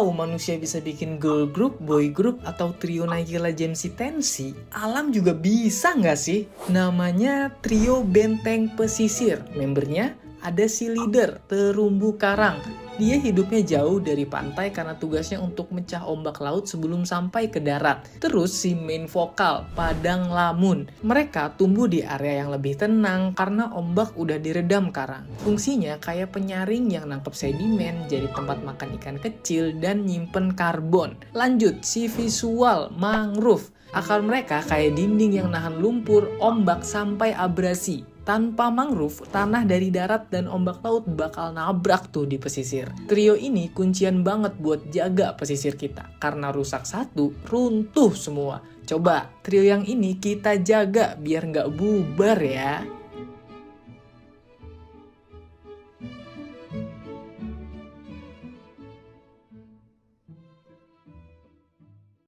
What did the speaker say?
Kalau manusia bisa bikin girl group, boy group, atau trio Nagila Jamsi Tensi, alam juga bisa nggak sih? Namanya Trio Benteng Pesisir. Membernya ada si leader, Terumbu Karang. Dia hidupnya jauh dari pantai karena tugasnya untuk mecah ombak laut sebelum sampai ke darat. Terus si main vokal, Padang Lamun. Mereka tumbuh di area yang lebih tenang karena ombak udah diredam karang. Fungsinya kayak penyaring yang nangkep sedimen, jadi tempat makan ikan kecil, dan nyimpen karbon. Lanjut, si visual, mangrove. Akar mereka kayak dinding yang nahan lumpur, ombak, sampai abrasi. Tanpa mangrove, tanah dari darat dan ombak laut bakal nabrak tuh di pesisir. Trio ini kuncian banget buat jaga pesisir kita. Karena rusak satu, runtuh semua. Coba, trio yang ini kita jaga biar nggak bubar ya.